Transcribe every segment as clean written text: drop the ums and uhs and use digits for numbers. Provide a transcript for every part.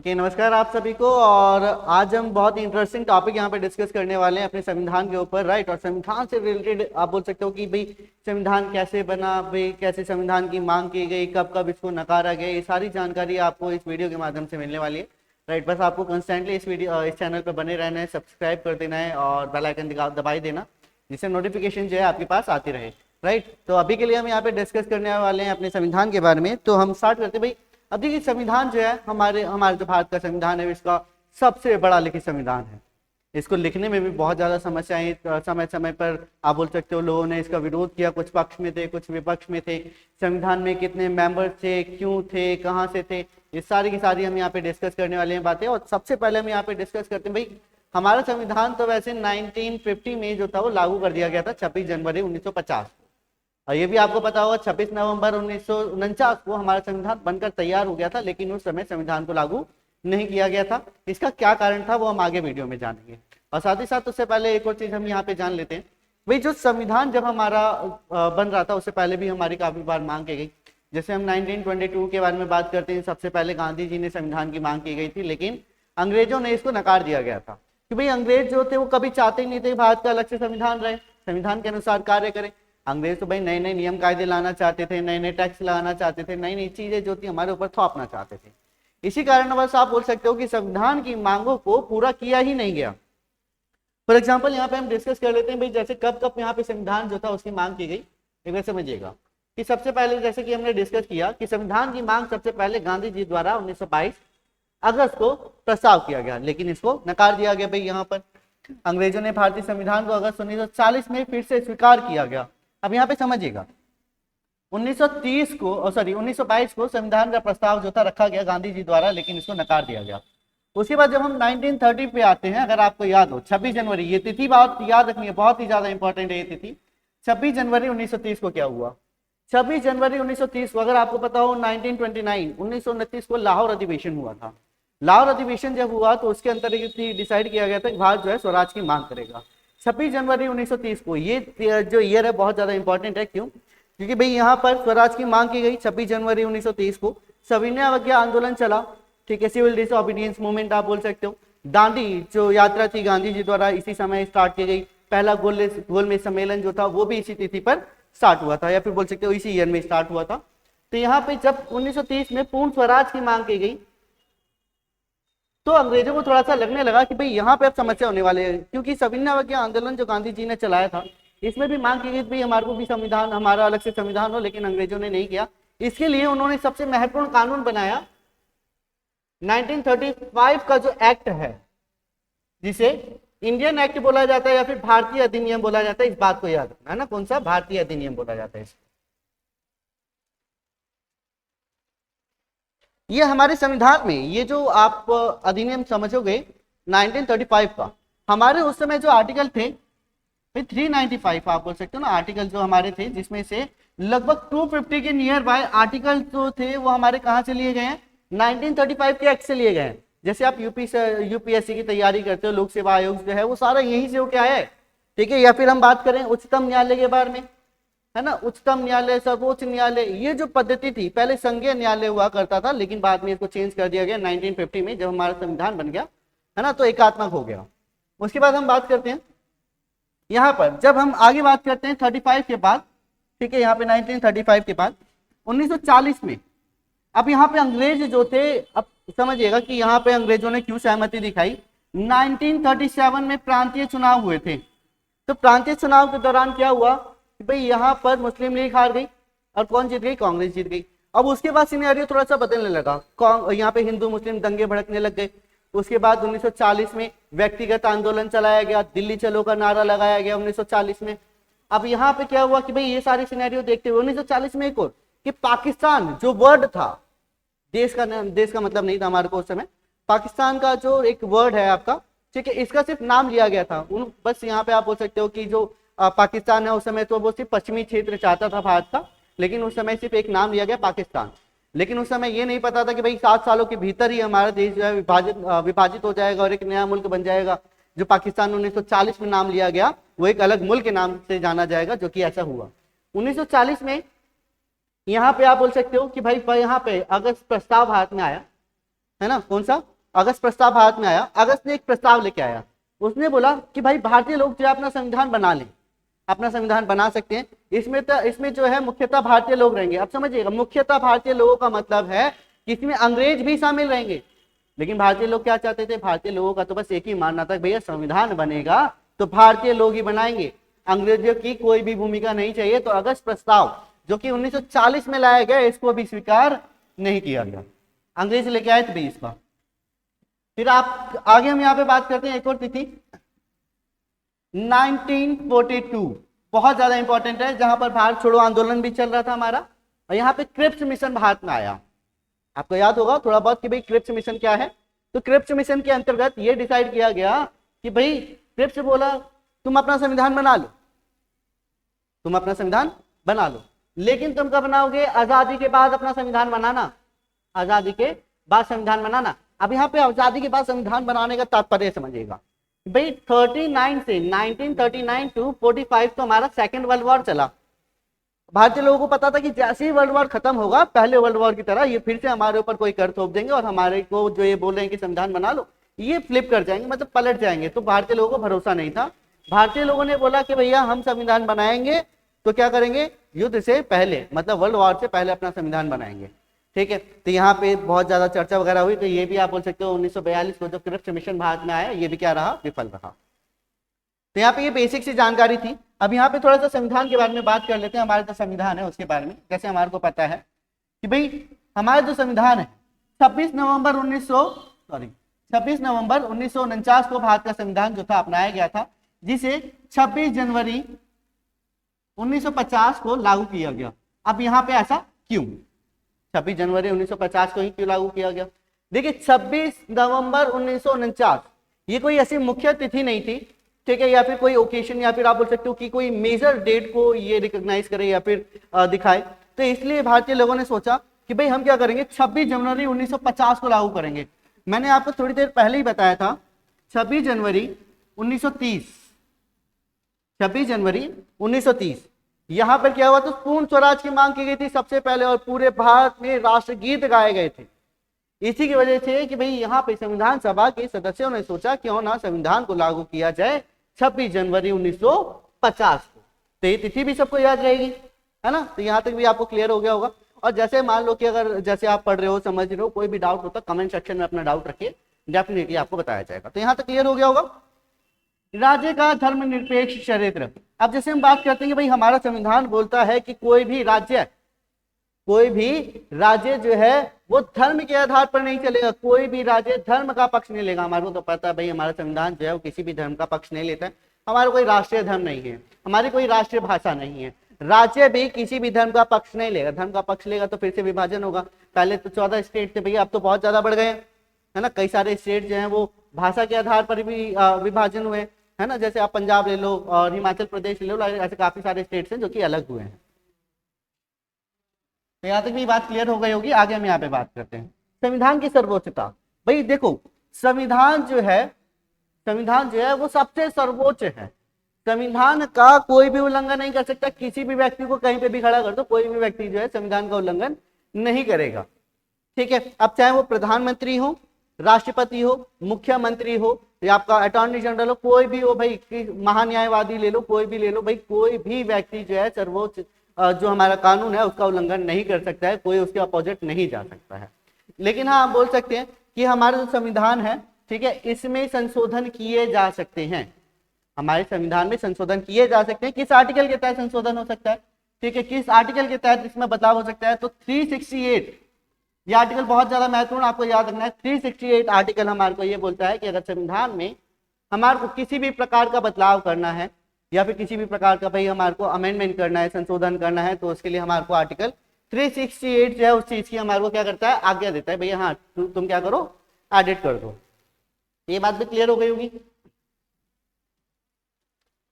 नमस्कार आप सभी को। और आज हम बहुत ही इंटरेस्टिंग टॉपिक यहाँ पे डिस्कस करने वाले हैं अपने संविधान के ऊपर, राइट। और संविधान से रिलेटेड आप बोल सकते हो कि भाई संविधान कैसे बना, भाई कैसे संविधान की मांग की गई, कब कब इसको नकारा गया, ये सारी जानकारी आपको इस वीडियो के माध्यम से मिलने वाली है, राइट। बस आपको कंस्टेंटली इस चैनल पर बने रहना है, सब्सक्राइब कर देना है और बेल आइकन दबाई देना, जिससे नोटिफिकेशन जो है आपके पास आती रहे, राइट। तो अभी के लिए हम यहाँ पे डिस्कस करने वाले हैं अपने संविधान के बारे में। तो हम स्टार्ट करते हैं। भाई अब देखिए, संविधान जो है हमारे जो भारत का संविधान है, इसका सबसे बड़ा लिखित संविधान है। इसको लिखने में भी बहुत ज्यादा समस्याएं समय समय पर आप बोल सकते हो लोगों ने इसका विरोध किया, कुछ पक्ष में थे कुछ विपक्ष में थे। संविधान में कितने मेंबर थे, क्यों थे, कहाँ से थे, ये सारी की सारी हम यहाँ पे डिस्कस करने वाले हैं बातें। और सबसे पहले हम यहाँ पे डिस्कस करते हैं, भाई हमारा संविधान तो वैसे 1950 में जो था वो लागू कर दिया गया था 26 जनवरी 1950 को। और ये भी आपको पता होगा 26 नवंबर 1949 को हमारा संविधान बनकर तैयार हो गया था, लेकिन उस समय संविधान को लागू नहीं किया गया था। इसका क्या कारण था वो हम आगे वीडियो में जानेंगे। और साथ ही साथ उससे पहले एक और चीज हम यहाँ पे जान लेते हैं। भाई जो संविधान जब हमारा बन रहा था उससे पहले भी हमारी काफी बार मांग की गई। जैसे हम 1922 के बारे में बात करते हैं, सबसे पहले गांधी जी ने संविधान की मांग की गई थी, लेकिन अंग्रेजों ने इसको नकार दिया गया था कि भाई अंग्रेज जो थे वो कभी चाहते ही नहीं थे भारत का अलग से संविधान रहे, संविधान के अनुसार कार्य करें। अंग्रेज तो भाई नए नए नियम कायदे लाना चाहते थे, नए नए टैक्स लगाना चाहते थे, नई नई चीजें जो थी हमारे ऊपर थोपना चाहते थे। इसी कारणवश आप बोल सकते हो कि संविधान की मांगों को पूरा किया ही नहीं गया। फॉर एग्जाम्पल यहाँ पे हम डिस्कस कर लेते हैं, भाई जैसे कब कब यहाँ पे संविधान जो था उसकी मांग की गई। एक बार समझिएगा कि सबसे पहले जैसे कि हमने डिस्कस किया कि संविधान की मांग सबसे पहले गांधी जी द्वारा 1922 अगस्त को प्रस्ताव किया गया, लेकिन इसको नकार दिया गया। भाई यहाँ पर अंग्रेजों ने भारतीय संविधान को अगस्त 1940 में फिर से स्वीकार किया गया। अब यहाँ पे समझिएगा 1922 को संविधान का प्रस्ताव जो था रखा गया गांधी जी द्वारा, लेकिन इसको नकार दिया गया। उसके बाद जब हम 1930 पे आते हैं, अगर आपको याद हो 26 जनवरी, ये तिथि बहुत याद रखनी है, बहुत ही ज्यादा इंपॉर्टेंट है ये तिथि। 26 जनवरी 1930 को क्या हुआ? 26 जनवरी 1930 को अगर आपको पता हो 1929 को लाहौर अधिवेशन हुआ था। लाहौर अधिवेशन जब हुआ तो उसके अंतर्गत डिसाइड किया गया था कि भारत जो है स्वराज की मांग करेगा। 26 जनवरी 1930 को, ये जो ईयर है बहुत ज्यादा इंपॉर्टेंट है। क्यों? क्योंकि भाई यहाँ पर स्वराज की मांग की गई 26 जनवरी 1930 को। सविनय अवज्ञा आंदोलन चला, ठीक है, सिविल डिसओबीडियंस मूवमेंट आप बोल सकते हो। दांडी जो यात्रा थी गांधी जी द्वारा इसी समय स्टार्ट की गई। पहला गोलमेज सम्मेलन जो था वो भी इसी तिथि पर स्टार्ट हुआ था, या फिर बोल सकते हो इसी ईयर में स्टार्ट हुआ था। तो यहाँ पे जब 1930 में पूर्ण स्वराज की मांग की गई तो अंग्रेजों को थोड़ा सा लगने लगा कि भाई यहाँ पे अब समस्या होने वाली है, क्योंकि सविनय अवज्ञा आंदोलन जो गांधी जी ने चलाया था इसमें भी मांग की गई भाई हमारे को भी संविधान, हमारा अलग से संविधान हो, लेकिन अंग्रेजों ने नहीं किया। इसके लिए उन्होंने सबसे महत्वपूर्ण कानून बनाया 1935 का जो एक्ट है, जिसे इंडियन एक्ट बोला जाता है या फिर भारतीय अधिनियम बोला जाता है। इस बात को याद रखना है ना, कौन सा? भारतीय अधिनियम बोला जाता है इसको। ये हमारे संविधान में ये जो आप अधिनियम समझोगे 1935 का, हमारे उस समय जो आर्टिकल थे 395 आप बोल सकते हो ना, आर्टिकल जो हमारे थे, जिसमें से लगभग 250 के नियर बाय आर्टिकल जो थे वो हमारे कहाँ से लिए गए हैं? 1935 के एक्ट से लिए गए हैं। जैसे आप यूपीएससी की तैयारी करते हो, लोक सेवा आयोग जो है वो सारा यहीं से होके आया है, ठीक है। या फिर हम बात करें उच्चतम न्यायालय के बारे में, है ना, उच्चतम न्यायालय, सर्वोच्च न्यायालय, ये जो पद्धति थी पहले संघीय न्यायालय हुआ करता था, लेकिन बाद में इसको चेंज कर दिया गया 1950 में जब हमारा संविधान बन गया, है ना, तो एकात्मक हो गया। उसके बाद हम बात करते हैं यहाँ पर, जब हम आगे बात करते हैं 35 के बाद, ठीक है, यहाँ पे 1935 के बाद 1940 में, अब यहाँ पे अंग्रेज जो थे, अब समझिएगा कि यहाँ पे अंग्रेजों ने क्यों सहमति दिखाई। 1937 में प्रांतीय चुनाव हुए थे, तो प्रांतीय चुनाव के दौरान क्या हुआ कि भाई यहाँ पर मुस्लिम लीग हार गई और कौन जीत गई? कांग्रेस जीत गई। अब उसके बाद सिनेरियो थोड़ा सा बदलने लगा, यहाँ पे हिंदू मुस्लिम दंगे भड़कने लग गए। उसके बाद 1940 में व्यक्तिगत आंदोलन चलाया गया, दिल्ली चलो का नारा लगाया गया 1940 में। अब यहाँ पे क्या हुआ कि भाई ये सारी सिनेरियो देखते हुए 1940 में एक और कि पाकिस्तान जो वर्ड था, देश का मतलब नहीं था हमारे को उस समय, पाकिस्तान का जो एक वर्ड है आपका, ठीक है, इसका सिर्फ नाम लिया गया था। बस यहाँ पे आप बोल सकते हो कि जो पाकिस्तान है उस समय तो वो सिर्फ पश्चिमी क्षेत्र चाहता था भारत का, लेकिन उस समय सिर्फ एक नाम लिया गया पाकिस्तान। लेकिन उस समय ये नहीं पता था कि भाई 7 सालों के भीतर ही हमारा देश जो है विभाजित हो जाएगा और एक नया मुल्क बन जाएगा। जो पाकिस्तान 1940 में नाम लिया गया वो एक अलग मुल्क के नाम से जाना जाएगा, जो कि ऐसा हुआ 1940 में। यहाँ पे आप बोल सकते हो कि भाई यहाँ पे अगर प्रस्ताव भारत में आया, है ना, कौन सा? अगस्त प्रस्ताव भारत में आया, अगस्त ने एक प्रस्ताव लेके आया, उसने बोला कि भाई भारतीय लोग जो है अपना संविधान बना लें, अपना संविधान बना सकते हैं, इसमें जो है मुख्यतः भारतीय लोग रहेंगे। अब समझिएगा, मुख्यतः भारतीय लोगों का मतलब है कि इसमें अंग्रेज भी शामिल रहेंगे। लेकिन भारतीय लोग क्या चाहते थे, भारतीय लोगों का तो बस एक ही मानना था, भैया संविधान बनेगा तो भारतीय लोग ही बनाएंगे, अंग्रेजों की कोई भी भूमिका नहीं चाहिए। तो अगस्त प्रस्ताव जो कि 1940 में लाया गया, इसको भी स्वीकार नहीं किया गया, अंग्रेज लेके आए थे इसका। फिर आप आगे हम यहाँ पे बात करते हैं एक और तिथि 1942, बहुत ज्यादा इंपॉर्टेंट है, जहां पर भारत छोड़ो आंदोलन भी चल रहा था हमारा, और यहाँ पे क्रिप्स मिशन भारत में आया। आपको याद होगा थोड़ा बहुत कि भाई क्रिप्स मिशन क्या है। तो क्रिप्स मिशन के अंतर्गत ये डिसाइड किया गया कि भाई क्रिप्स बोला तुम अपना संविधान बना लो, तुम अपना संविधान बना लो, लेकिन तुम कब बनाओगे, आजादी के बाद अपना संविधान बनाना, आजादी के बाद संविधान बनाना। अब यहाँ पे आजादी के बाद संविधान बनाने का तात्पर्य समझिएगा भाई, 39 से 1939 टू 45 तो हमारा सेकेंड वर्ल्ड वॉर चला। भारतीय लोगों को पता था कि जैसे ही वर्ल्ड वॉर खत्म होगा, पहले वर्ल्ड वॉर की तरह ये फिर से हमारे ऊपर कोई कर थोप देंगे और हमारे को जो ये बोल रहे हैं कि संविधान बना लो, ये फ्लिप कर जाएंगे, मतलब पलट जाएंगे। तो भारतीय लोगों को भरोसा नहीं था। भारतीय लोगों ने बोला कि भैया हम संविधान बनाएंगे तो क्या करेंगे, युद्ध से पहले, मतलब वर्ल्ड वॉर से पहले अपना संविधान बनाएंगे। ठीक है, तो यहाँ पे बहुत ज्यादा चर्चा वगैरह हुई। तो ये भी आप बोल सकते हो 1942 को जो क्रिप्स मिशन भारत में आया, ये भी क्या रहा, विफल रहा। तो यहाँ पे ये बेसिक सी जानकारी थी। अब यहाँ पे थोड़ा सा संविधान के बारे में बात कर लेते हैं, हमारा जो संविधान है उसके बारे में। जैसे हमारे को पता है कि भाई हमारा जो संविधान है 26 नवंबर 1949 को भारत का संविधान जो था अपनाया गया था, जिसे 26 जनवरी 1950 को लागू किया गया। अब यहाँ पे ऐसा क्यों, 26 जनवरी 1950 को ही क्यों लागू किया गया? देखिए 26 नवंबर 1949 ये कोई ऐसी मुख्य तिथि नहीं थी, ठीक है, या फिर कोई ओकेशन, या फिर आप बोल सकते हो कि कोई मेजर डेट को ये रिकॉग्नाइज करे या फिर दिखाए। तो इसलिए भारतीय लोगों ने सोचा कि भाई हम क्या करेंगे, 26 जनवरी 1950 को लागू करेंगे। मैंने आपको थोड़ी देर पहले ही बताया था 26 जनवरी 1930, 26 जनवरी 1930 यहां पर क्या हुआ, तो पूर्ण स्वराज की मांग की गई थी सबसे पहले, और पूरे भारत में राष्ट्रगीत गाए गए थे। इसी की वजह से कि भाई यहाँ पे संविधान सभा के सदस्यों ने सोचा क्यों ना संविधान को लागू किया जाए 26 जनवरी 1950 को। तो ये तिथि भी सबको याद रहेगी, है ना। तो यहाँ तक भी आपको क्लियर हो गया होगा। और जैसे मान लो कि अगर जैसे आप पढ़ रहे हो, समझ रहे हो, कोई भी डाउट होता कमेंट सेक्शन में अपना डाउट रखिए, डेफिनेटली आपको बताया जाएगा। तो यहाँ तक क्लियर हो गया होगा। राज्य का धर्मनिरपेक्ष चरित्र। अब जैसे हम बात करते हैं कि भाई हमारा संविधान बोलता है कि कोई भी राज्य जो है वो धर्म के आधार पर नहीं चलेगा, कोई भी राज्य धर्म का पक्ष नहीं लेगा। हमारे को तो पता है भाई हमारा संविधान जो है वो किसी भी धर्म का पक्ष नहीं लेता है। हमारा कोई राष्ट्रीय धर्म नहीं है, हमारी कोई राष्ट्रीय भाषा नहीं है। राज्य भी किसी भी धर्म का पक्ष नहीं लेगा, धर्म का पक्ष लेगा तो फिर से विभाजन होगा। पहले तो 14 स्टेट थे भैया, अब तो बहुत ज्यादा बढ़ गए, है ना। कई सारे स्टेट जो है वो भाषा के आधार पर भी विभाजन हुए, है ना। जैसे आप पंजाब ले लो और हिमाचल प्रदेश ले लो, ऐसे काफी सारे स्टेट्स हैं जो कि अलग हुए हैं। तो यहाँ तक भी बात क्लियर हो गई होगी। आगे हम यहाँ पे बात करते हैं संविधान की सर्वोच्चता। भाई देखो संविधान जो है वो सबसे सर्वोच्च है। संविधान का कोई भी उल्लंघन नहीं कर सकता। किसी भी व्यक्ति को कहीं पे भी खड़ा कर दो, कोई भी व्यक्ति जो है संविधान का उल्लंघन नहीं करेगा, ठीक है। अब चाहे वो प्रधानमंत्री हो, राष्ट्रपति हो, मुख्यमंत्री हो, या आपका अटॉर्नी जनरल हो, कोई भी हो भाई, महान्यायवादी ले लो, कोई भी ले लो भाई, कोई भी व्यक्ति जो है सर्वोच्च जो हमारा कानून है उसका उल्लंघन नहीं कर सकता है, कोई उसके अपोजिट नहीं जा सकता है। लेकिन हाँ आप बोल सकते हैं कि हमारा जो संविधान है, ठीक है, इसमें संशोधन किए जा सकते हैं। हमारे संविधान में संशोधन किए जा सकते हैं। किस आर्टिकल के तहत संशोधन हो सकता है, ठीक है, किस आर्टिकल के तहत इसमें बदलाव हो सकता है? तो 368 ये आर्टिकल बहुत ज्यादा महत्वपूर्ण, आपको याद रखना है। 368 आर्टिकल हमारे को ये बोलता है कि अगर संविधान में हमारे को किसी भी प्रकार का बदलाव करना है या फिर किसी भी प्रकार का भाई हमारे को अमेंडमेंट करना है, संशोधन करना है, तो उसके लिए हमारे को आर्टिकल 368 जो है उस चीज की हमारे को क्या करता है, आज्ञा देता है भैया हाँ तुम क्या करो, एडिट कर दो। ये बात भी क्लियर हो गई होगी।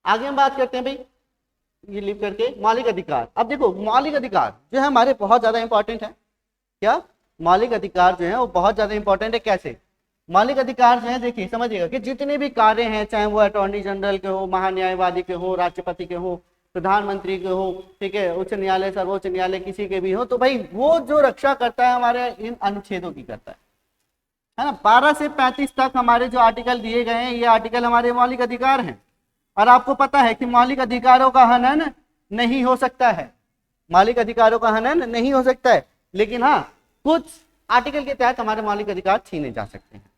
आगे हम बात करते हैं भाई ये लिख करके मौलिक अधिकार। अब देखो मौलिक अधिकार जो है हमारे बहुत ज्यादा इंपॉर्टेंट है। क्या मौलिक अधिकार जो है वो बहुत ज्यादा इंपॉर्टेंट है। कैसे मौलिक अधिकार जो है, देखिए समझिएगा कि जितने भी कार्य हैं, चाहे वो अटॉर्नी जनरल के हो, महान्यायवादी के हो, राष्ट्रपति के हो, प्रधानमंत्री के हो, ठीक है, उच्च न्यायालय, सर्वोच्च न्यायालय, किसी के भी हो, तो भाई वो जो रक्षा करता है हमारे इन अनुच्छेदों की करता है। है ना। 12 से 35 तक हमारे जो आर्टिकल दिए गए हैं ये आर्टिकल हमारे मौलिक अधिकार हैं। और आपको पता है कि मौलिक अधिकारों का हनन नहीं हो सकता है, मौलिक अधिकारों का हनन नहीं हो सकता है, लेकिन हाँ कुछ आर्टिकल के तहत हमारे मौलिक अधिकार छीने जा सकते हैं।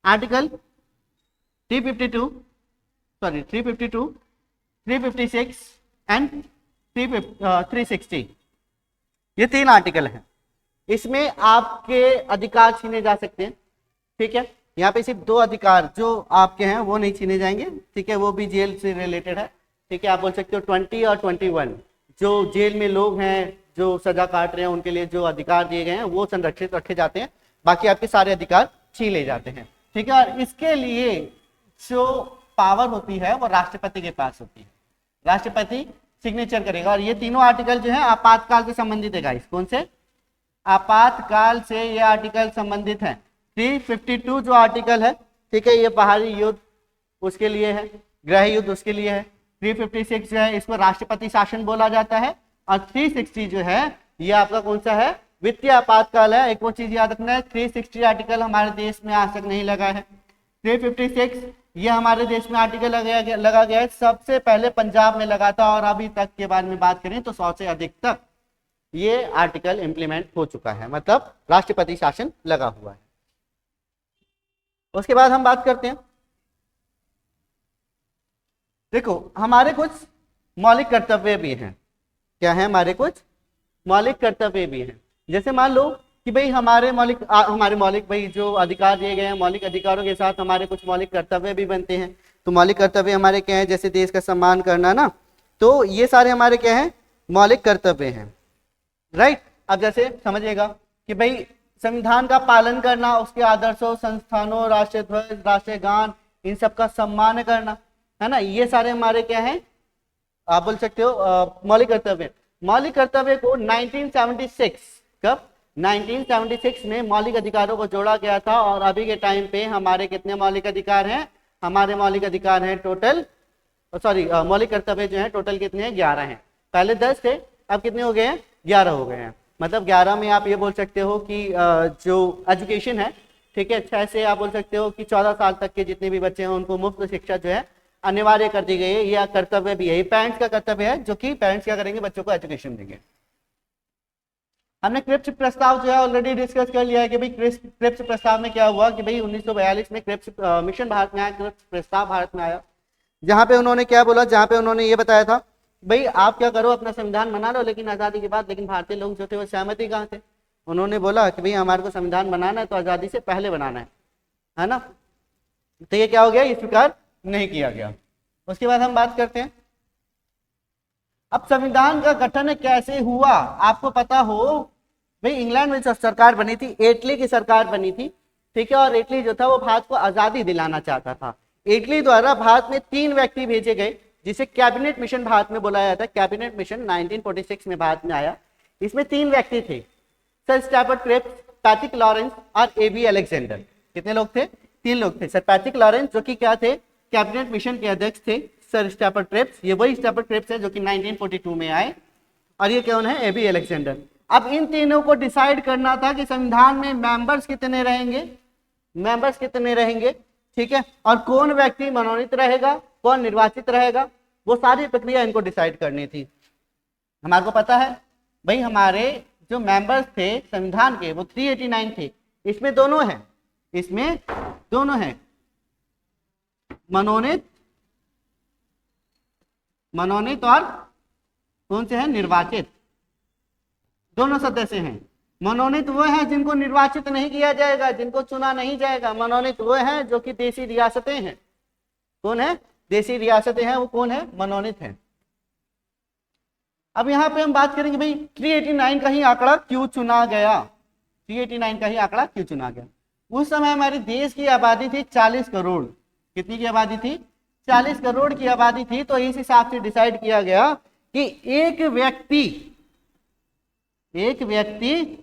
आर्टिकल 352 सॉरी 352, 356 एंड 360, ये 3 आर्टिकल हैं। इसमें आपके अधिकार छीने जा सकते हैं, ठीक है। यहाँ पे सिर्फ 2 अधिकार जो आपके हैं वो नहीं छीने जाएंगे, ठीक है, वो भी जेल से रिलेटेड है, ठीक है। आप बोल सकते हो 20 और 21 जो जेल में लोग हैं जो सजा काट रहे हैं उनके लिए जो अधिकार दिए गए हैं वो संरक्षित रखे जाते हैं, बाकी आपके सारे अधिकार छीन ले जाते हैं, ठीक है। और इसके लिए जो पावर होती है वो राष्ट्रपति के पास होती है, राष्ट्रपति सिग्नेचर करेगा। और ये तीनों आर्टिकल जो है आपातकाल से संबंधित है गाइस। कौन से? आपातकाल से ये आर्टिकल संबंधित है। 352 जो आर्टिकल है, ठीक है, ये बाहरी युद्ध उसके लिए है, गृह युद्ध उसके लिए है। 356 जो है इसको राष्ट्रपति शासन बोला जाता है। और 360 जो है ये आपका कौन सा है? वित्तीय आपातकाल है। एक और चीज याद रखना है, 360 आर्टिकल हमारे देश में आज तक नहीं लगा है। 356 ये हमारे देश में आर्टिकल लगा गया है, सबसे पहले पंजाब में लगा था, और अभी तक के बारे में बात करें तो 100 से अधिक तक ये आर्टिकल इंप्लीमेंट हो चुका है, मतलब राष्ट्रपति शासन लगा हुआ है। उसके बाद हम बात करते हैं, देखो हमारे कुछ मौलिक कर्तव्य भी हैं। क्या है? हमारे कुछ मौलिक कर्तव्य भी हैं। जैसे मान लो कि भाई हमारे मौलिक भाई जो अधिकार दिए गए हैं, मौलिक अधिकारों के साथ हमारे कुछ मौलिक कर्तव्य भी बनते हैं। तो मौलिक कर्तव्य हमारे क्या है? जैसे देश का सम्मान करना ना, तो ये सारे हमारे क्या है? मौलिक कर्तव्य हैं, राइट। अब जैसे समझिएगा कि भाई संविधान का पालन करना, उसके आदर्शों, संस्थानों, राष्ट्रीय ध्वज, राष्ट्रीय गान, इन सब का सम्मान करना, है ना, ये सारे हमारे क्या है? आप बोल सकते हो मौलिक कर्तव्य। मौलिक कर्तव्य को 1976 कब? 1976 में मौलिक अधिकारों को जोड़ा गया था। और अभी के टाइम पे हमारे कितने मौलिक अधिकार हैं? हमारे मौलिक अधिकार हैं टोटल, सॉरी मौलिक कर्तव्य जो है टोटल कितने हैं? 11 हैं। पहले 10 थे, अब कितने हो गए हैं? 11 हो गए हैं। मतलब 11 में आप ये बोल सकते हो कि जो एजुकेशन है, ठीक है, 6 से आप बोल सकते हो कि 14 साल तक के जितने भी बच्चे हैं उनको मुफ्त शिक्षा जो है अनिवार्य कर दी गई है। यह कर्तव्य भी है, ये पेरेंट्स का कर्तव्य है, जो कि पेरेंट्स क्या करेंगे? बच्चों को एजुकेशन देंगे। हमने क्रिप्स प्रस्ताव जो है ऑलरेडी डिस्कस कर लिया है कि भाई क्रिप्स प्रस्ताव में क्या हुआ कि भाई 1942 में क्रिप्स मिशन भारत में आया, क्रिप्स प्रस्ताव भारत में आया, जहां पे उन्होंने क्या बोला? जहां पे उन्होंने ये बताया था भाई आप क्या करो, अपना संविधान बना लो, लेकिन आजादी के बाद, लेकिन भारतीय लोग जो थे वो सहमति कहाँ थे? उन्होंने बोला कि भाई हमारे को संविधान बनाना है तो आजादी से पहले बनाना है ना। तो ये क्या हो गया? ये स्वीकार नहीं किया गया। उसके बाद हम बात करते हैं अब संविधान का गठन कैसे हुआ। आपको पता हो भाई इंग्लैंड में जो सरकार बनी थी, एटली की सरकार बनी थी, ठीक है, और एटली जो था वो भारत को आजादी दिलाना चाहता था। एटली द्वारा भारत में 3 व्यक्ति भेजे गए, जिसे कैबिनेट मिशन भारत में बुलाया जाता है। कैबिनेट मिशन 1946 में भारत में आया। इसमें 3 व्यक्ति थे, sir Stafford Cripps, Patrick Lawrence और एबी अलेक्जेंडर। कितने लोग थे? 3 लोग थे। सर पैट्रिक लॉरेंस जो कि क्या थे? कैबिनेट मिशन के अध्यक्ष थे। सर स्टैफर्ड क्रिप्स, ये वही स्टैफर्ड क्रिप्स है जो कि 1942 में आए। और ये कौन है? AB Alexander. अब इन तीनों को डिसाइड करना था कि संविधान में मेंबर्स कितने रहेंगे, मेंबर्स कितने रहेंगे, ठीक है, और कौन व्यक्ति मनोनीत रहेगा, कौन निर्वाचित रहेगा, वो सारी प्रक्रिया इनको डिसाइड करनी थी। हमारे को पता है भाई हमारे जो मेंबर्स थे संविधान के वो 389 थे। इसमें दोनों हैं, इसमें दोनों हैं, मनोनीत और कौन से हैं? निर्वाचित। दोनों सदस्य हैं। मनोनीत वो हैं जिनको निर्वाचित नहीं किया जाएगा, जिनको चुना नहीं जाएगा। मनोनीत वो हैं जो कि देशी रियासतें हैं। कौन है? देशी रियासतें हैं, वो कौन है? मनोनीत है। अब यहाँ पे हम बात करेंगे भाई 389 का ही आंकड़ा क्यों चुना गया। 389 का ही आंकड़ा क्यों चुना गया? उस समय हमारे देश की आबादी थी 40 करोड़। कितनी की आबादी थी? 40 करोड़ की आबादी थी। तो इस हिसाब से डिसाइड किया गया कि एक व्यक्ति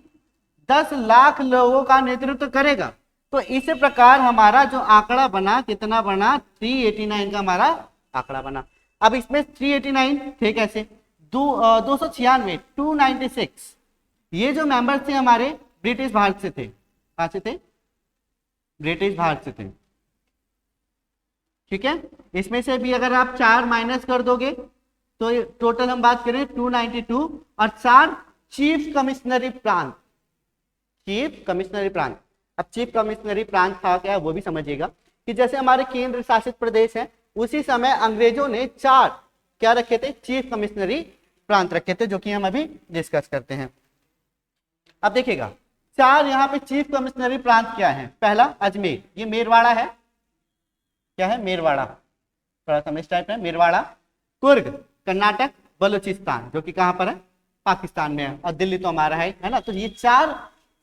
10 लाख लोगों का नेतृत्व करेगा। तो इस प्रकार हमारा जो आंकड़ा बना, कितना बना? 389 का हमारा आंकड़ा बना। अब इसमें 389 थे कैसे? 296, 296 ये जो मेंबर्स थे हमारे ब्रिटिश भारत से थे। कहां से थे? ब्रिटिश भारत से थे। ठीक है, इसमें से भी अगर आप 4 माइनस कर दोगे तो टोटल हम बात करें 292 और 4 चीफ कमिश्नरी प्रांत। चीफ कमिश्नरी प्रांत, अब चीफ कमिश्नरी प्रांत था क्या वो भी समझिएगा कि जैसे हमारे केंद्र शासित प्रदेश है उसी समय अंग्रेजों ने 4 क्या रखे थे, चीफ कमिश्नरी प्रांत रखे थे, जो कि हम अभी डिस्कस करते हैं। अब देखिएगा 4 यहाँ पे चीफ कमिश्नरी प्रांत क्या है। पहला अजमेर, ये मेरवाड़ा है, क्या है मेरवाड़ा, थोड़ा सा इस टाइप है मेरवाड़ा। कुर्ग कर्नाटक, बलूचिस्तान जो कि कहां पर है, पाकिस्तान में है, और दिल्ली तो हमारा है ना। तो ये 4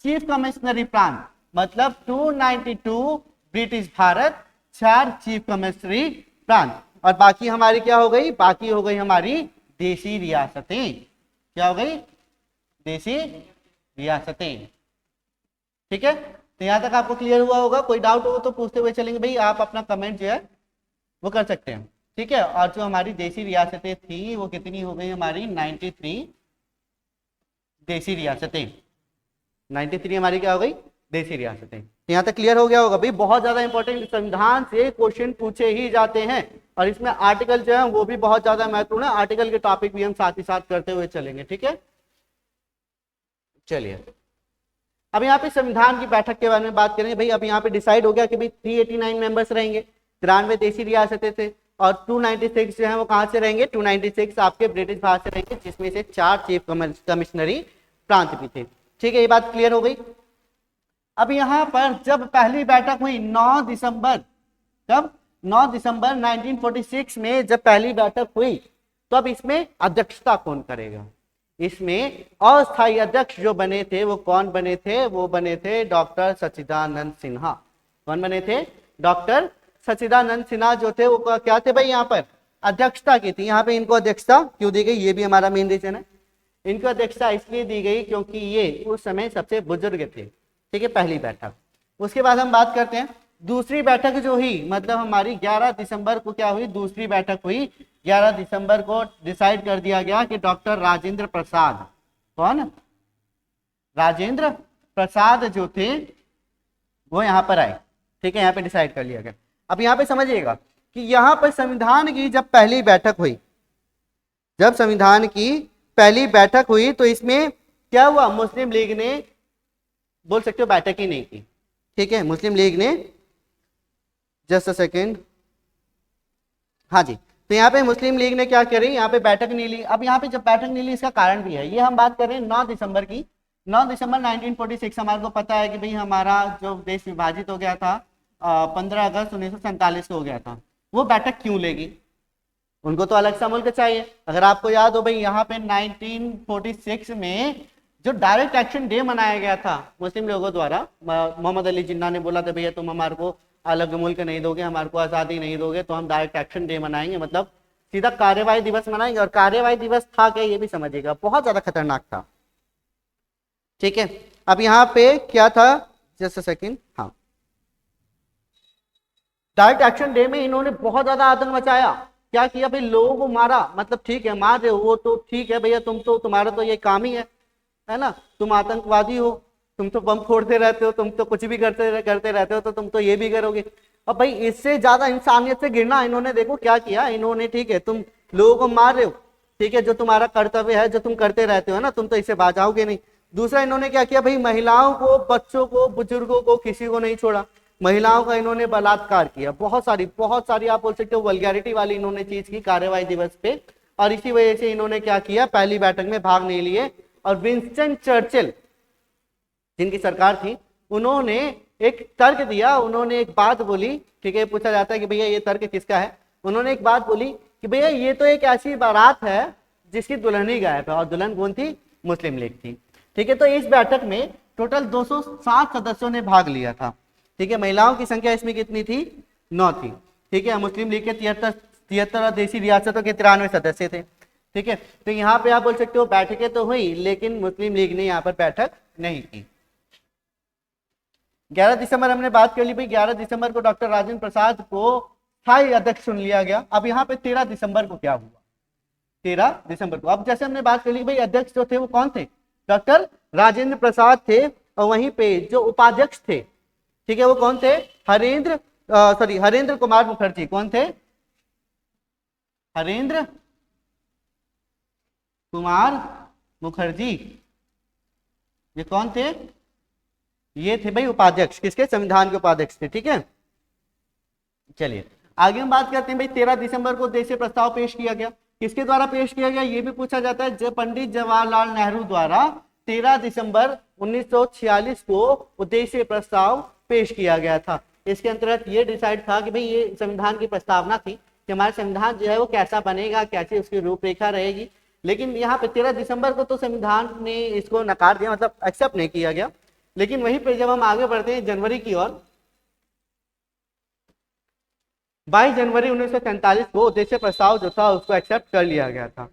चीफ कमिश्नरी प्रांत, मतलब 292 ब्रिटिश भारत, 4 चीफ कमिश्नरी प्रांत, और बाकी हमारी क्या हो गई, बाकी हो गई हमारी देशी रियासतें। क्या हो गई, देशी रियासतें। ठीक है, तो यहां तक आपको क्लियर हुआ होगा। कोई डाउट हो तो पूछते हुए चलेंगे भाई, आप अपना कमेंट जो है वो कर सकते हैं। ठीक है, और जो हमारी देशी रियासतें थी वो कितनी हो गई हमारी, 93 देशी रियासतें। 93 हमारी क्या हो गई, देशी रियासतें। यहाँ तक क्लियर हो गया होगा भाई। बहुत ज्यादा इंपॉर्टेंट, संविधान से क्वेश्चन पूछे ही जाते हैं, और इसमें आर्टिकल जो है वो भी बहुत ज्यादा महत्वपूर्ण है। आर्टिकल के टॉपिक भी हम साथ ही साथ करते हुए चलेंगे। ठीक है, चलिए अब यहाँ पे संविधान की बैठक के बारे में बात करेंगे भाई। अब यहाँ पे डिसाइड हो गया कि भाई 389 मेंबर्स रहेंगे, 93 देशी रियासतें थे, और 296 जो है वो कहाँ से रहेंगे, 296 आपके ब्रिटिश भारत से रहेंगे, जिसमें से 4 चीफ कमिश्नरी प्रांत भी थे। ठीक है, ये बात क्लियर हो गई। अब यहाँ पर जब पहली बैठक हुई 9 दिसंबर, कब, 9 दिसंबर 1946 में जब पहली बैठक हुई, तो अब इसमें अध्यक्षता कौन करेगा। इसमें अस्थायी अध्यक्ष जो बने थे वो कौन बने थे, वो बने थे डॉक्टर सच्चिदानंद सिन्हा। कौन बने थे, डॉक्टर सच्चिदानंद सिन्हा जो थे वो क्या थे भाई, यहाँ पर अध्यक्षता की थी। यहाँ पे इनको अध्यक्षता क्यों दी गई, ये भी हमारा मेन रीजन है। इनको अध्यक्षता इसलिए दी गई क्योंकि ये उस समय सबसे बुजुर्ग थे। ठीक है, पहली बैठक। उसके बाद हम बात करते हैं दूसरी बैठक जो हुई, मतलब हमारी 11 दिसंबर को क्या हुई, दूसरी बैठक हुई। 11 दिसंबर को डिसाइड कर दिया गया कि डॉक्टर राजेंद्र प्रसाद, कौन, राजेंद्र प्रसाद जो थे वो यहाँ पर आए। ठीक है, यहाँ पे डिसाइड कर लिया गया। अब यहाँ पे समझिएगा कि यहाँ पर संविधान की जब पहली बैठक हुई, जब संविधान की पहली बैठक हुई तो इसमें क्या हुआ, मुस्लिम लीग ने, बोल सकते हो बैठक ही नहीं की। ठीक है, मुस्लिम लीग ने, जस्ट अ सेकेंड, हाँ जी, तो यहाँ पे मुस्लिम लीग ने क्या करी, यहाँ पे बैठक नहीं ली। अब यहाँ पे जब बैठक नहीं ली इसका कारण भी है, ये हम बात कर रहे हैं 9 दिसंबर की। 9 दिसंबर 1946 हमारे को पता है कि भाई हमारा जो देश विभाजित हो गया था 15 अगस्त 1947 को हो गया था। वो बैठक क्यों लेगी, उनको तो अलग सा मुल्क चाहिए। अगर आपको याद हो भाई, यहाँ पे 1946 में जो डायरेक्ट एक्शन डे मनाया गया था मुस्लिम लोगों द्वारा, मोहम्मद अली जिन्ना ने बोला था भैया तुम हमारे को अलग मुल्क नहीं दोगे, हमारे को आज़ादी नहीं दोगे, तो हम डायरेक्ट एक्शन डे मनाएंगे, मतलब सीधा कार्यवाही दिवस मनाएंगे। और कार्यवाही दिवस था क्या ये भी समझिएगा, बहुत ज्यादा खतरनाक था। ठीक है, अब यहाँ पे क्या था, जस्ट अ सेकेंड, हाँ, डायरेक्ट एक्शन डे में इन्होंने बहुत ज्यादा आतंक मचाया। क्या किया भाई, लोगों को मारा, मतलब ठीक है मार रहे हो वो तो ठीक है भैया, तुम तो, तुम्हारा तो ये काम ही है ना, तुम आतंकवादी हो, तुम तो बम फोड़ते रहते हो, तुम तो कुछ भी करते रहते हो, तो तुम तो ये भी करोगे। अब भाई इससे ज्यादा इंसानियत से गिरना इन्होंने देखो क्या किया इन्होंने। ठीक है, तुम लोगों को मार रहे हो, ठीक है, जो तुम्हारा कर्तव्य है, जो तुम करते रहते हो ना, तुम तो इससे बाज आओगे नहीं। दूसरा इन्होंने क्या किया भाई, महिलाओं को, बच्चों को, बुजुर्गों को, किसी को नहीं छोड़ा, महिलाओं का इन्होंने बलात्कार किया। बहुत सारी आप बोल सकते हो वल्गैरिटी वाली इन्होंने चीज की कार्यवाही दिवस पे, और इसी वजह से इन्होंने क्या किया, पहली बैठक में भाग नहीं लिए। और विंस्टन चर्चिल जिनकी सरकार थी, उन्होंने एक तर्क दिया, उन्होंने एक बात बोली। ठीक है, पूछा जाता है कि भैया ये तर्क किसका है, उन्होंने एक बात बोली कि भैया ये तो एक ऐसी बारात है जिसकी दुल्हन ही गायब है, और दुल्हन कौन थी, मुस्लिम लीग थी। ठीक है, तो इस बैठक में टोटल 207 सदस्यों ने भाग लिया था। ठीक है, महिलाओं की संख्या इसमें कितनी थी, 9 थी। ठीक है, मुस्लिम लीग के 73 और देशी रियासतों के 93 सदस्य थे। ठीक है, तो यहाँ पे आप बोल सकते हो बैठकें तो हुई, लेकिन मुस्लिम लीग ने यहाँ पर बैठक नहीं की। 11 दिसंबर हमने बात कर ली भाई, 11 दिसंबर को डॉक्टर राजेंद्र प्रसाद को स्थायी अध्यक्ष चुन लिया गया। अब यहाँ पे 13 दिसंबर को क्या हुआ, 13 दिसंबर को, अब जैसे हमने बात कर ली भाई, अध्यक्ष जो थे वो कौन थे, डॉक्टर राजेंद्र प्रसाद थे, और वहीं पे जो उपाध्यक्ष थे, ठीक है, वो कौन थे? हरेंद्र कुमार मुखर्जी। कौन थे? हरेंद्र कुमार मुखर्जी। ये कौन थे? ये थे भाई उपाध्यक्ष, किसके? संविधान के उपाध्यक्ष थे। ठीक है, चलिए आगे हम बात करते हैं भाई 13 दिसंबर को उद्देश्य प्रस्ताव पेश किया गया। किसके द्वारा पेश किया गया ये भी पूछा जाता है। जब पंडित जवाहरलाल नेहरू द्वारा 13 दिसंबर 1946 को उद्देश्य प्रस्ताव पेश किया गया था। इसके अंतर्गत ये डिसाइड था कि भाई ये संविधान की प्रस्तावना थी कि हमारा संविधान जो है वो कैसा बनेगा, कैसी उसकी रूपरेखा रहेगी। लेकिन यहाँ पे 13 दिसंबर को तो संविधान ने इसको नकार दिया, मतलब एक्सेप्ट नहीं किया गया। लेकिन वहीं पे जब हम आगे बढ़ते हैं जनवरी की ओर, 22 जनवरी 1943 को उद्देश्य प्रस्ताव जो था उसको एक्सेप्ट कर लिया गया था।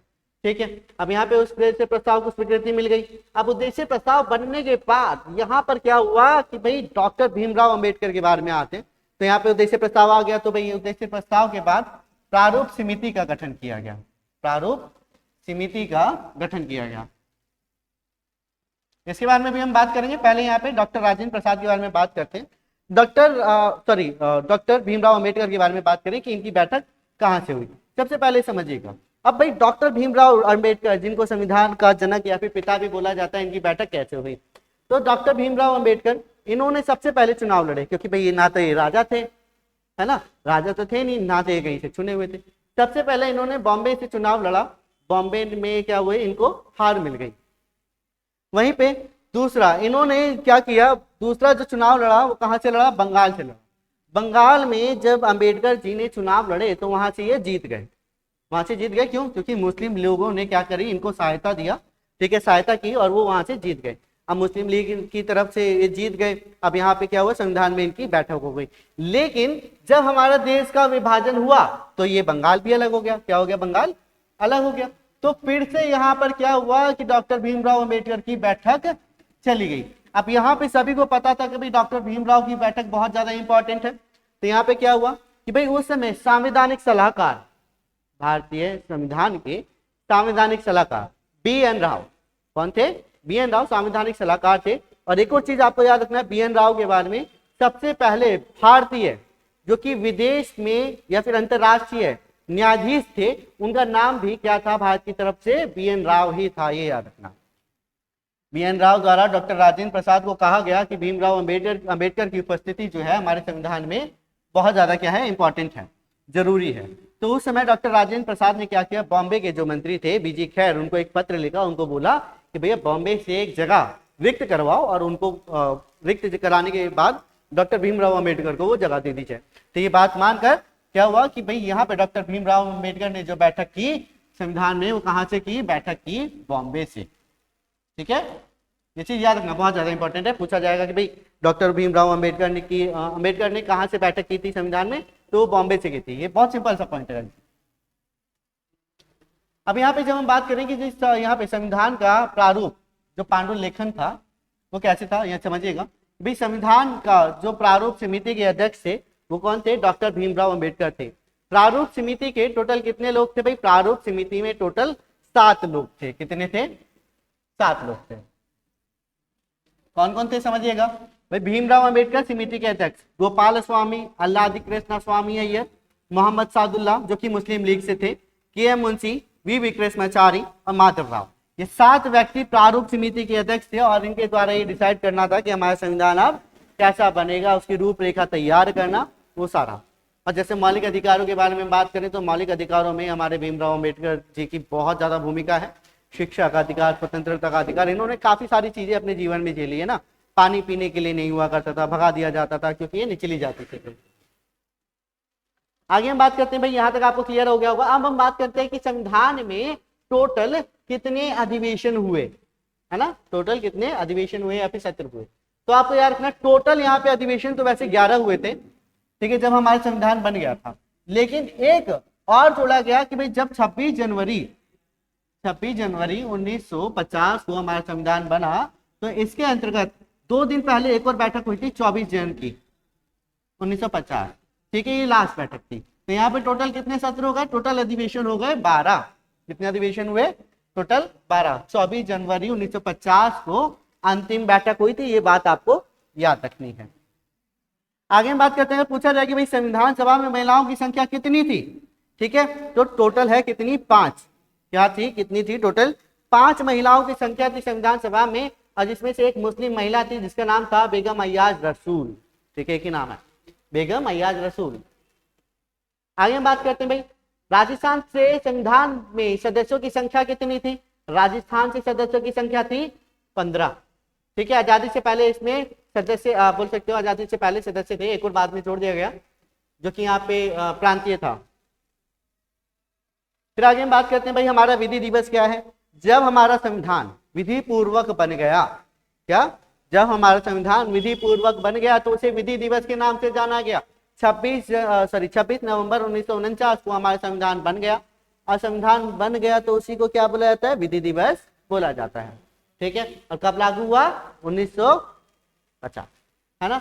ठीक है, अब यहाँ पे उस उद्देश्य प्रस्ताव को स्वीकृति मिल गई। अब उद्देश्य प्रस्ताव बनने के बाद यहाँ पर क्या हुआ कि भाई डॉक्टर भीमराव अंबेडकर के बारे में आते हैं, तो यहाँ पे उद्देश्य प्रस्ताव आ गया। तो भाई उद्देश्य प्रस्ताव के बाद प्रारूप समिति का गठन किया गया। प्रारूप समिति का गठन किया गया। इसके बारे में भी हम बात करेंगे। पहले यहाँ पे डॉक्टर राजेंद्र प्रसाद के बारे में बात करते हैं। डॉक्टर भीमराव अंबेडकर के बारे में बात करें कि इनकी बैठक कहाँ से हुई। सबसे पहले समझिएगा, अब भाई डॉक्टर भीमराव अंबेडकर जिनको संविधान का जनक या फिर पिता भी बोला जाता है, इनकी बैठक कैसे हुई? तो डॉक्टर भीमराव अंबेडकर इन्होंने सबसे पहले चुनाव लड़े, क्योंकि भाई ये ना तो ये राजा थे, है ना, राजा तो थे नहीं, ना तो ये कहीं से चुने हुए थे। सबसे पहले इन्होंने बॉम्बे से चुनाव लड़ा। बॉम्बे में क्या हुए, इनको हार मिल गई। वहीं पे दूसरा इन्होंने क्या किया, दूसरा जो चुनाव लड़ा वो कहां से लड़ा? बंगाल से लड़ा। बंगाल में जब अंबेडकर जी ने चुनाव लड़े तो वहां से ये जीत गए। वहां से जीत गए क्यों? क्योंकि मुस्लिम लोगों ने क्या करी, इनको सहायता दिया। ठीक है, सहायता की और वो वहां से जीत गए। अब मुस्लिम लीग की तरफ से ये जीत गए। अब यहाँ पे क्या हुआ, संविधान में इनकी बैठक हो गई। लेकिन जब हमारा देश का विभाजन हुआ तो ये बंगाल भी अलग हो गया। क्या हो गया? बंगाल अलग हो गया। तो फिर से यहाँ पर क्या हुआ कि डॉक्टर भीमराव अंबेडकर की बैठक चली गई। अब यहाँ पे सभी को पता था कि भाई डॉक्टर भीमराव की बैठक बहुत ज्यादा इंपॉर्टेंट है। तो यहाँ पे क्या हुआ कि भाई उस समय संवैधानिक सलाहकार, भारतीय संविधान के संवैधानिक सलाहकार बी.एन. राव, कौन थे? बी.एन. राव संवैधानिक सलाहकार थे। और एक और चीज आपको याद रखना है बी.एन. राव के बारे में, सबसे पहले भारतीय जो कि विदेश में या फिर अंतरराष्ट्रीय न्यायाधीश थे, उनका नाम भी क्या था भारत की तरफ से? बी.एन. राव ही था, ये याद रखना। बी.एन. राव द्वारा डॉक्टर राजेंद्र प्रसाद को कहा गया कि भीमराव अंबेडकर की उपस्थिति जो है हमारे संविधान में बहुत ज्यादा क्या है, इंपॉर्टेंट है, जरूरी है। तो उस समय डॉक्टर राजेंद्र प्रसाद ने क्या किया, बॉम्बे के जो मंत्री थे बीजी खैर, उनको एक पत्र लिखा। उनको बोला कि भैया बॉम्बे से एक जगह रिक्त करवाओ और उनको रिक्त कराने के बाद डॉक्टर भीमराव अंबेडकर को वो जगह दे दी जाए। तो ये बात मानकर क्या हुआ कि भाई यहाँ पे डॉक्टर भीमराव अंबेडकर ने जो बैठक की संविधान में, वो कहाँ से की? बैठक की बॉम्बे से। ठीक है, ये चीज याद रखना, बहुत ज्यादा इंपॉर्टेंट है। पूछा जाएगा कि भाई डॉक्टर भीमराव अंबेडकर ने कहाँ से बैठक की थी संविधान में? तो वो बॉम्बे से की थी। ये बहुत सिंपल सा पॉइंट है। अब यहाँ पे जब हम बात करें कि जिस यहाँ पे संविधान का प्रारूप जो पांडुलेखन था वो कैसे था, यहाँ समझिएगा। भाई संविधान का जो प्रारूप समिति के अध्यक्ष थे वो कौन थे? डॉक्टर भीमराव अंबेडकर थे। प्रारूप समिति के टोटल कितने लोग थे? भाई प्रारूप समिति में टोटल 7 लोग थे। कितने थे? 7 लोग थे। कौन कौन थे समझिएगा। भाई भीमराव अंबेडकर समिति के अध्यक्ष गोपाल स्वामी, अल्लादी कृष्ण स्वामी अय्यर, मोहम्मद सादुल्ला जो कि मुस्लिम लीग से थे, के.एम. मुंशी, वी विक्रमाचारी और माधव राव। ये 7 व्यक्ति प्रारूप समिति के अध्यक्ष थे और इनके द्वारा ये डिसाइड करना था कि हमारा संविधान अब कैसा बनेगा, उसकी रूपरेखा तैयार करना, वो सारा। और जैसे मौलिक अधिकारों के बारे में बात करें तो मौलिक अधिकारों में हमारे भीमराव अंबेडकर जी की बहुत ज्यादा भूमिका है। शिक्षा का अधिकार, स्वतंत्रता का अधिकार, इन्होंने काफी सारी चीजें अपने जीवन में झेली है ना। पानी पीने के लिए नहीं हुआ करता था, भगा दिया जाता था क्योंकि ये निचली जाती थी। आगे हम बात करते हैं, भाई यहाँ तक आपको क्लियर हो गया होगा। अब हम बात करते हैं कि संविधान में टोटल कितने अधिवेशन हुए, है ना, टोटल कितने अधिवेशन हुए या फिर सत्र हुए। तो आपको याद रखना टोटल यहाँ पे अधिवेशन तो वैसे 11 हुए थे, ठीक है, जब हमारा संविधान बन गया था। लेकिन एक और जोड़ा गया कि भाई जब 26 जनवरी 1950 को हमारा संविधान बना तो इसके अंतर्गत 2 दिन पहले एक और बैठक हुई थी 24 जनवरी की 1950। ठीक है, ये लास्ट बैठक थी। तो यहाँ पे टोटल कितने सत्र हो गए? टोटल अधिवेशन हो गए 12। कितने अधिवेशन हुए? टोटल 12। 24 जनवरी 1950 को अंतिम बैठक हुई थी, ये बात आपको याद रखनी है। आगे हम बात करते हैं, पूछा जाए कि भाई संविधान सभा में महिलाओं की संख्या कितनी थी। ठीक है, तो टोटल है कितनी, 5। क्या थी, कितनी थी, टोटल 5 महिलाओं की संख्या थी संविधान सभा में, और जिसमें से एक मुस्लिम महिला थी जिसका नाम था बेगम अय्याज रसूल। ठीक है, एक ही नाम है, बेगम अय्याज रसूल। आगे हम बात करते हैं भाई, राजस्थान से संविधान में सदस्यों की संख्या कितनी थी। राजस्थान से सदस्यों की संख्या थी 15। ठीक है, आजादी से पहले इसमें सदस्य बोल सकते हो, आजादी से पहले सदस्य थे, एक और बाद में जोड़ दिया गया जो कि यहाँ पे प्रांतीय था। फिर आगे हम बात करते हैं भाई, हमारा विधि दिवस क्या है। जब हमारा संविधान विधि पूर्वक बन गया, क्या, जब हमारा संविधान विधि पूर्वक बन गया तो उसे विधि दिवस के नाम से जाना गया। 26 नवंबर 1949 को हमारा संविधान बन गया, और संविधान बन गया तो उसी को क्या बोला जाता है, विधि दिवस बोला जाता है। ठीक है, और कब लागू हुआ, 1950, है ना।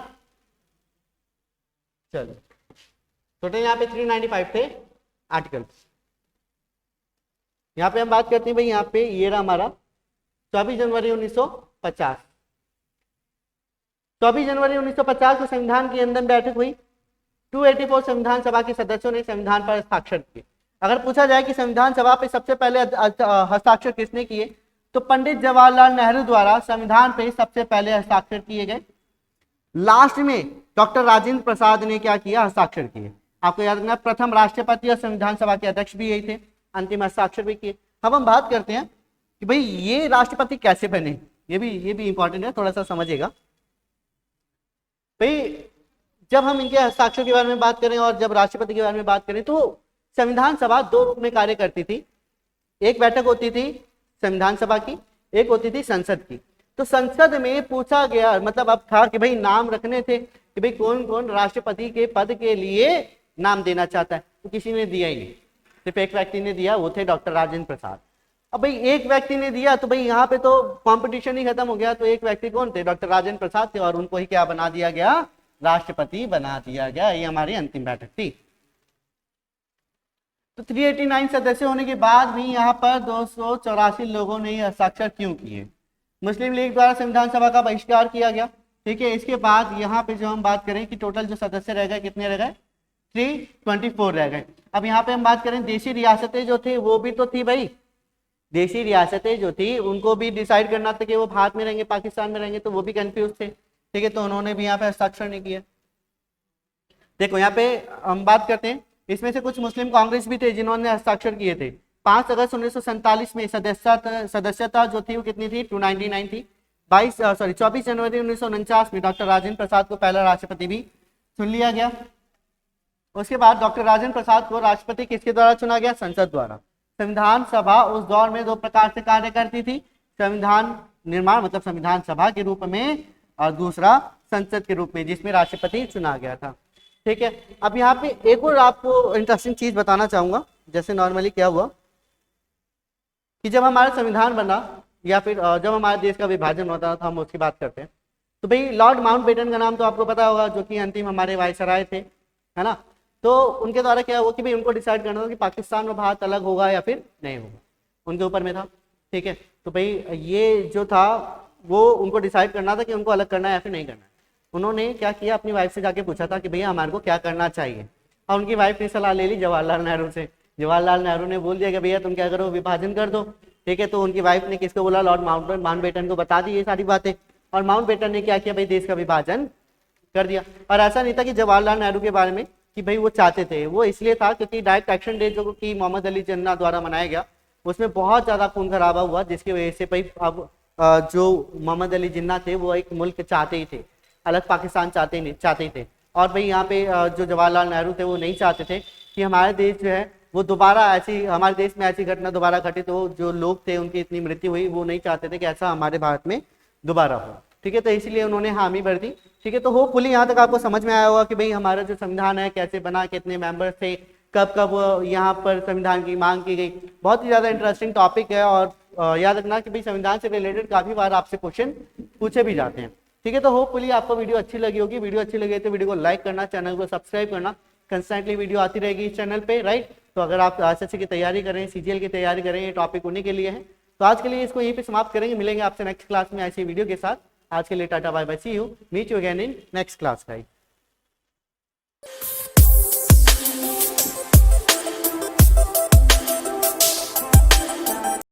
चलो, टोटल यहाँ पे 395 थे आर्टिकल। यहाँ पे हम बात करते हैं भाई, यहाँ पे ये रहा हमारा 24 जनवरी 1950। 24 जनवरी 1950 को संविधान की अंदर बैठक हुई। 284 संविधान सभा के सदस्यों ने संविधान पर हस्ताक्षर किए। अगर पूछा जाए कि संविधान सभा पे सबसे पहले हस्ताक्षर किसने किए, तो पंडित जवाहरलाल नेहरू द्वारा संविधान पे सबसे पहले हस्ताक्षर किए गए। लास्ट में डॉक्टर राजेंद्र प्रसाद ने क्या किया, हस्ताक्षर किए। आपको याद रखना, प्रथम राष्ट्रपति और संविधान सभा के अध्यक्ष भी यही थे, अंतिम हस्ताक्षर भी किए। अब हम बात करते हैं कि भाई ये राष्ट्रपति कैसे बने, ये भी इंपॉर्टेंट है, थोड़ा सा समझिएगा भाई। जब हम इनके हस्ताक्षर के बारे में बात करें और जब राष्ट्रपति के बारे में बात करें, तो संविधान सभा 2 रूप में कार्य करती थी। एक बैठक होती थी संविधान सभा की, एक होती थी संसद की। तो संसद में पूछा गया, मतलब अब था कि भाई नाम रखने थे कि भाई कौन कौन राष्ट्रपति के पद के लिए नाम देना चाहता है, तो किसी ने दिया ही नहीं, सिर्फ एक व्यक्ति ने दिया, वो थे डॉक्टर राजेंद्र प्रसाद। अब भाई एक व्यक्ति ने दिया तो भाई यहाँ पे तो कंपटीशन ही खत्म हो गया। तो एक व्यक्ति कौन थे, डॉक्टर राजेंद्र प्रसाद थे, और उनको ही क्या बना दिया गया, राष्ट्रपति बना दिया गया। ये हमारी अंतिम बैठक थी। तो 389 सदस्य होने के बाद भी यहाँ पर 284 लोगों ने हस्ताक्षर क्यों किए। मुस्लिम लीग द्वारा संविधान सभा का बहिष्कार किया गया। ठीक है, इसके बाद यहाँ पे जो हम बात करें कि टोटल जो सदस्य रह गए, कितने रह गए, 324 रह गए। अब यहाँ पे हम बात करें, देशी रियासतें जो थी वो भी तो थी भाई, देशी रियासतें जो थी उनको भी डिसाइड करना था कि वो भारत में रहेंगे पाकिस्तान में रहेंगे, तो वो भी कंफ्यूज थे। ठीक है, तो उन्होंने भी यहाँ पे हस्ताक्षर नहीं किया। देखो यहाँ पे हम बात करते हैं, इसमें से कुछ मुस्लिम कांग्रेस भी थे जिन्होंने हस्ताक्षर किए थे। 5 अगस्त 1947 में सदस्यता जो थी वो कितनी थी, 299 थी। 24 जनवरी 1949 में डॉक्टर राजेंद्र प्रसाद को पहला राष्ट्रपति भी चुन लिया गया। उसके बाद डॉक्टर राजेंद्र प्रसाद को राष्ट्रपति किसके द्वारा चुना गया, संसद द्वारा। संविधान सभा उस दौर में 2 प्रकार से कार्य करती थी, संविधान निर्माण मतलब संविधान सभा के रूप में, और दूसरा संसद के रूप में जिसमें राष्ट्रपति चुना गया था। ठीक है, अब यहाँ पे एक और आपको इंटरेस्टिंग चीज बताना चाहूंगा। जैसे नॉर्मली क्या हुआ कि जब हमारा संविधान बना या फिर जब हमारे देश का विभाजन होता था, हम उसकी बात करते हैं, तो भाई लॉर्ड माउंटबेटन का नाम तो आपको पता होगा, जो कि अंतिम हमारे वायसराय थे, है ना। तो उनके द्वारा क्या हुआ कि भाई उनको डिसाइड करना था कि पाकिस्तान और भारत अलग होगा या फिर नहीं होगा, उनके ऊपर में था। ठीक है, तो भाई ये जो था वो उनको डिसाइड करना था कि उनको अलग करना है या फिर नहीं करना है। उन्होंने क्या किया, अपनी वाइफ से जाके पूछा था कि भैया हमारे को क्या करना चाहिए, और उनकी वाइफ ने सलाह ले ली जवाहरलाल नेहरू से। जवाहरलाल नेहरू ने बोल दिया कि भैया तुम क्या करो, विभाजन कर दो। ठीक है, तो उनकी वाइफ ने किसको बोला, लॉर्ड माउंटबेटन को बता दी ये सारी बातें, और माउंटबेटन ने क्या किया भाई, देश का विभाजन कर दिया। और ऐसा नहीं था कि जवाहरलाल नेहरू के बारे में कि भाई वो चाहते थे, वो इसलिए था क्योंकि डायरेक्ट एक्शन डे जो कि मोहम्मद अली जिन्ना द्वारा मनाया गया, उसमें बहुत ज़्यादा खून खराबा हुआ, जिसकी वजह से भाई अब जो मोहम्मद अली जिन्ना थे वो एक मुल्क चाहते ही थे, अलग पाकिस्तान चाहते ही थे। और भाई यहाँ पे जो जवाहरलाल नेहरू थे वो नहीं चाहते थे कि हमारे देश जो है वो दोबारा ऐसी, हमारे देश में ऐसी घटना दोबारा घटे, तो जो लोग थे उनकी इतनी मृत्यु हुई, वो नहीं चाहते थे कि ऐसा हमारे भारत में दोबारा हो। ठीक है, तो इसलिए उन्होंने हामी भर दी। ठीक है, तो होपफुली यहाँ तक आपको समझ में आया होगा कि भाई हमारा जो संविधान है कैसे बना, कितने मेंबर्स थे, कब कब यहाँ पर संविधान की मांग की गई। बहुत ही ज़्यादा इंटरेस्टिंग टॉपिक है, और याद रखना कि भाई संविधान से रिलेटेड काफ़ी बार आपसे क्वेश्चन पूछे भी जाते हैं। ठीक है, तो होपफुली आपको वीडियो अच्छी लगी होगी। वीडियो अच्छी लगी तो वीडियो को लाइक करना, चैनल को सब्सक्राइब करना, कंस्टेंटली वीडियो आती रहेगी इस चैनल पे, राइट। तो अगर आप एसएससी की तैयारी करें, सीजीएल की तैयारी करें, ये टॉपिक उन्हीं के लिए है। तो आज के लिए इसको यहीं पे समाप्त करेंगे, मिलेंगे आपसे नेक्स्ट क्लास में ऐसी वीडियो के साथ। आज के लिए tata bye bye, see you, meet you again in next class guys.